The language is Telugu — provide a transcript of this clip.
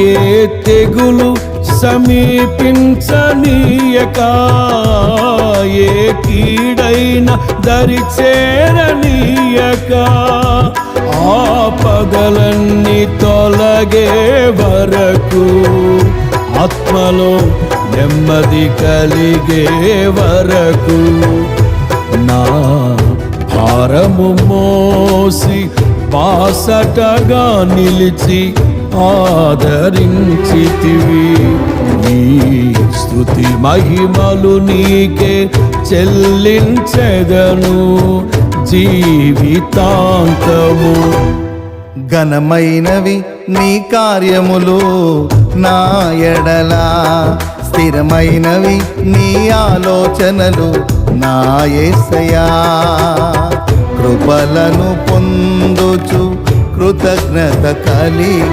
ఏ తెగులు సమీపించనీయక, ఏ కీడైన దరి చేరనీయక, ఆపదలన్నీ తొలగే వరకు, ఆత్మలో నెమ్మది కలిగే వరకు, నా భారము మోసి బాసటగా నిలిచి ఆదరించితివి. నీ స్తుతి మహిమలు నీకే చెల్లించెదను జీవితాంతము. ఘనమైనవి నీ కార్యములు నా ఎడలా, స్థిరమైనవి నీ ఆలోచనలు నా యేసయ్యా. కృపలను పొందుచు కృతజ్ఞత కలిగి